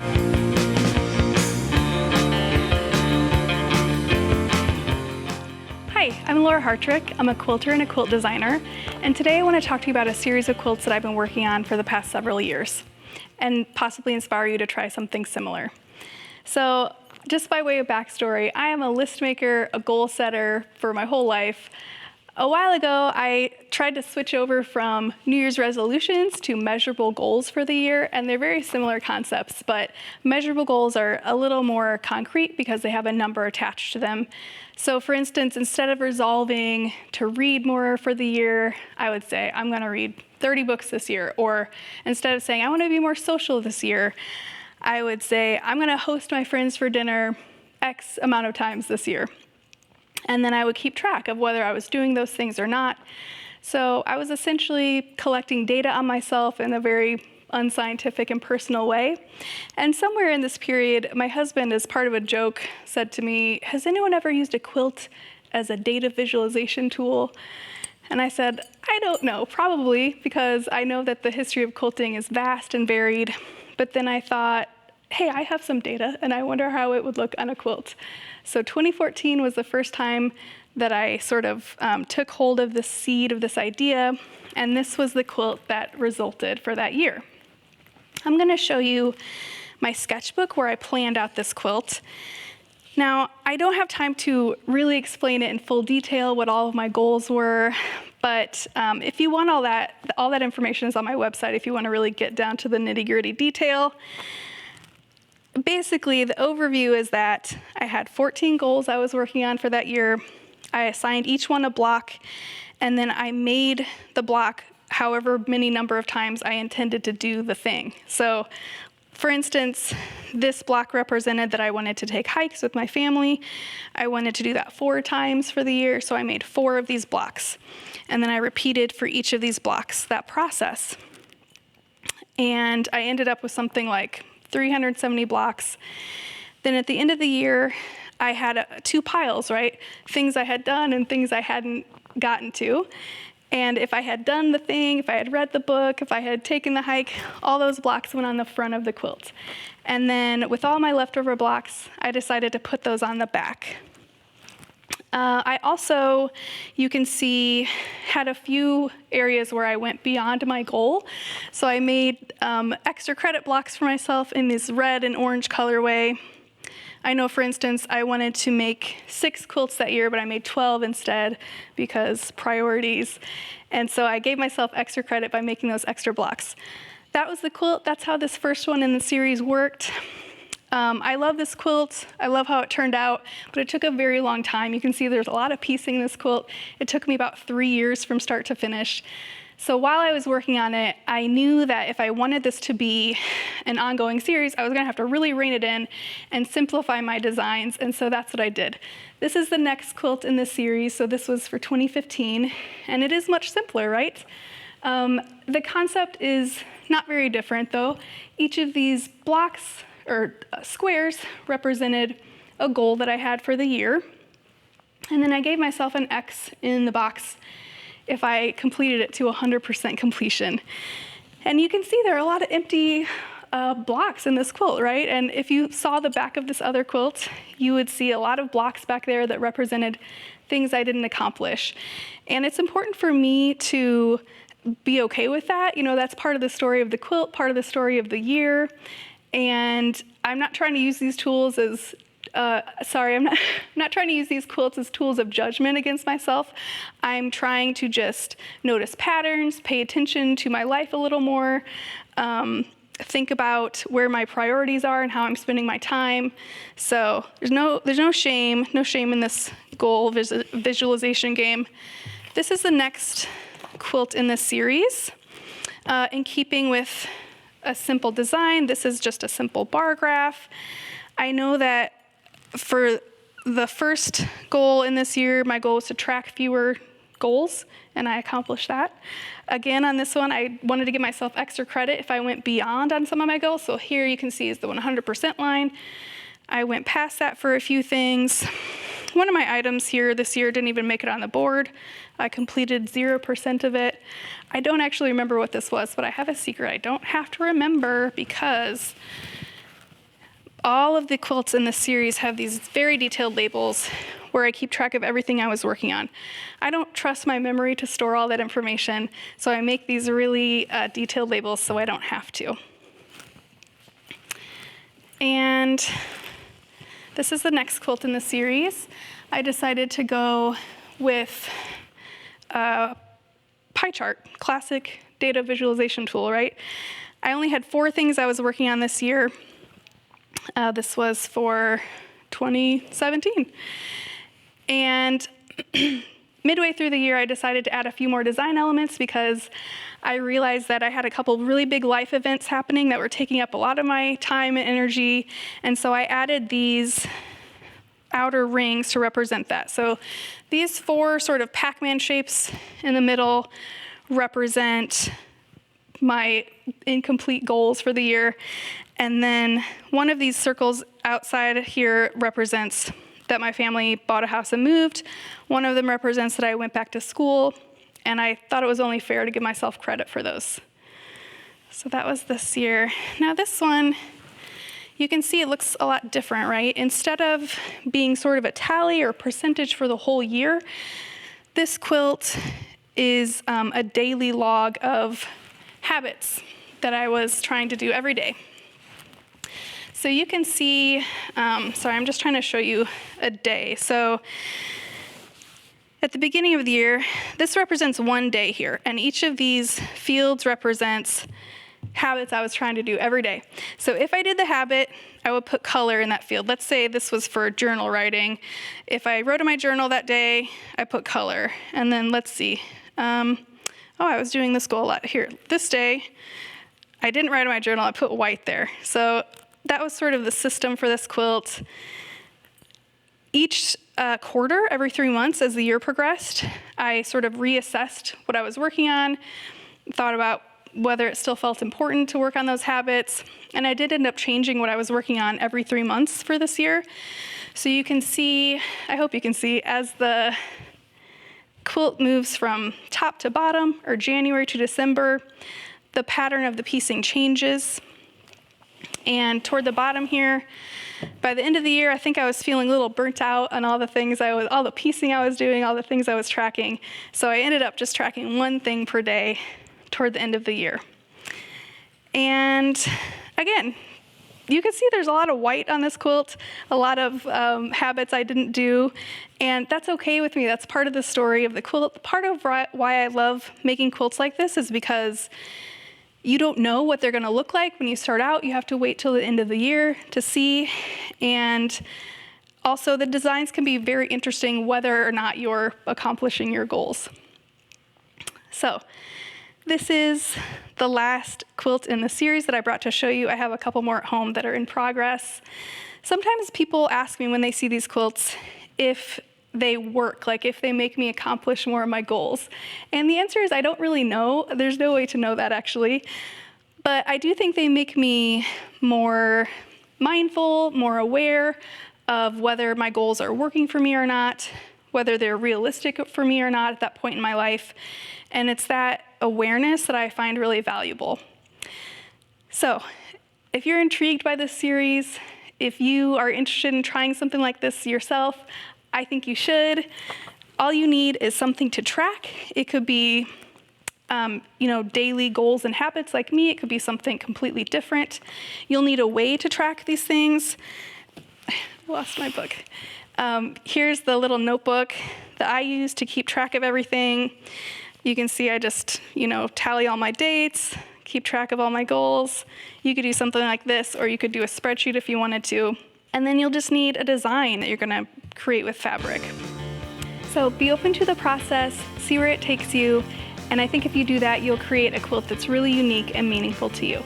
Hi, I'm Laura Hartrich. I'm a quilter and a quilt designer, and today I want to talk to you about a series of quilts that I've been working on for the past several years, and possibly inspire you to try something similar. So, just by way of backstory, I am a list maker, a goal setter for my whole life. A while ago, I tried to switch over from New Year's resolutions to measurable goals for the year, and they're very similar concepts, but measurable goals are a little more concrete because they have a number attached to them. So for instance, instead of resolving to read more for the year, I would say, I'm gonna read 30 books this year. Or instead of saying, I wanna be more social this year, I would say, I'm gonna host my friends for dinner X amount of times this year. And then I would keep track of whether I was doing those things or not. So I was essentially collecting data on myself in a very unscientific and personal way. And somewhere in this period, my husband, as part of a joke, said to me, has anyone ever used a quilt as a data visualization tool? And I said, I don't know, probably, because I know that the history of quilting is vast and varied. But then I thought, hey, I have some data, and I wonder how it would look on a quilt. So 2014 was the first time that I sort of took hold of the seed of this idea, and this was the quilt that resulted for that year. I'm going to show you my sketchbook where I planned out this quilt. Now, I don't have time to really explain it in full detail what all of my goals were, but if you want all that information is on my website if you want to really get down to the nitty-gritty detail. Basically, the overview is that I had 14 goals I was working on for that year. I assigned each one a block, and then I made the block however many number of times I intended to do the thing. So, for instance, this block represented that I wanted to take hikes with my family. I wanted to do that 4 times for the year, so I made 4 of these blocks. And then I repeated for each of these blocks that process. And I ended up with something like 370 blocks. Then at the end of the year, I had 2 piles, right? Things I had done and things I hadn't gotten to. And if I had done the thing, if I had read the book, if I had taken the hike, all those blocks went on the front of the quilt. And then with all my leftover blocks, I decided to put those on the back. I also, you can see, had a few areas where I went beyond my goal. So I made extra credit blocks for myself in this red and orange colorway. I know, for instance, I wanted to make 6 quilts that year, but I made 12 instead because priorities. And so I gave myself extra credit by making those extra blocks. That was the quilt. That's how this first one in the series worked. I love this quilt. I love how it turned out, but it took a very long time. You can see there's a lot of piecing in this quilt. It took me about 3 years from start to finish. So while I was working on it, I knew that if I wanted this to be an ongoing series, I was gonna have to really rein it in and simplify my designs, and so that's what I did. This is the next quilt in this series, so this was for 2015, and it is much simpler, right? The concept is not very different though. Each of these blocks or squares represented a goal that I had for the year, and then I gave myself an X in the box if I completed it to 100% completion. And you can see there are a lot of empty blocks in this quilt, right? And if you saw the back of this other quilt, you would see a lot of blocks back there that represented things I didn't accomplish. And it's important for me to be okay with that. You know, that's part of the story of the quilt, part of the story of the year. And I'm not trying to use these tools as I'm not trying to use these quilts as tools of judgment against myself. I'm trying to just notice patterns, pay attention to my life a little more, think about where my priorities are and how I'm spending my time. So there's no shame in this goal visualization game. This is the next quilt in this series. In keeping with a simple design, this is just a simple bar graph. I know that for the first goal in this year, my goal was to track fewer goals, and I accomplished that. Again, on this one, I wanted to give myself extra credit if I went beyond on some of my goals. So here you can see is the 100% line. I went past that for a few things. One of my items here this year didn't even make it on the board. I completed 0% of it. I don't actually remember what this was, but I have a secret I don't have to remember because all of the quilts in this series have these very detailed labels where I keep track of everything I was working on. I don't trust my memory to store all that information, so I make these really detailed labels so I don't have to. And this is the next quilt in the series. I decided to go with a pie chart, classic data visualization tool, right? I only had 4 things I was working on this year. This was for 2017. And midway through the year, I decided to add a few more design elements because I realized that I had a couple really big life events happening that were taking up a lot of my time and energy. And so I added these outer rings to represent that. So these 4 sort of Pac-Man shapes in the middle represent my incomplete goals for the year. And then one of these circles outside here represents that my family bought a house and moved. One of them represents that I went back to school, and I thought it was only fair to give myself credit for those. So that was this year. Now this one, you can see it looks a lot different, right? Instead of being sort of a tally or percentage for the whole year, this quilt is a daily log of habits that I was trying to do every day. So you can see, sorry, I'm just trying to show you a day. So at the beginning of the year, this represents one day here, and each of these fields represents habits I was trying to do every day. So if I did the habit, I would put color in that field. Let's say this was for journal writing. If I wrote in my journal that day, I put color. And then let's see. I was doing this goal a lot here. This day, I didn't write in my journal, I put white there. So that was sort of the system for this quilt. Each quarter, every 3 months as the year progressed, I sort of reassessed what I was working on, thought about whether it still felt important to work on those habits, and I did end up changing what I was working on every 3 months for this year. So you can see, I hope you can see, as the quilt moves from top to bottom, or January to December, the pattern of the piecing changes. And toward the bottom here, by the end of the year, I think I was feeling a little burnt out on all the things all the piecing I was doing, all the things I was tracking. So I ended up just tracking 1 thing per day toward the end of the year. And again, you can see there's a lot of white on this quilt, a lot of habits I didn't do, and that's okay with me. That's part of the story of the quilt. Part of why I love making quilts like this is because you don't know what they're gonna look like when you start out. You have to wait till the end of the year to see. And also the designs can be very interesting whether or not you're accomplishing your goals. So this is the last quilt in the series that I brought to show you. I have a couple more at home that are in progress. Sometimes people ask me when they see these quilts if they work, like if they make me accomplish more of my goals. And the answer is I don't really know. There's no way to know that actually. But I do think they make me more mindful, more aware of whether my goals are working for me or not, whether they're realistic for me or not at that point in my life. And it's that awareness that I find really valuable. So if you're intrigued by this series, if you are interested in trying something like this yourself, I think you should. All you need is something to track. It could be daily goals and habits like me. It could be something completely different. You'll need a way to track these things. I lost my book. Here's the little notebook that I use to keep track of everything. You can see I just, tally all my dates, keep track of all my goals. You could do something like this, or you could do a spreadsheet if you wanted to. And then you'll just need a design that you're gonna create with fabric. So be open to the process, see where it takes you, and I think if you do that, you'll create a quilt that's really unique and meaningful to you.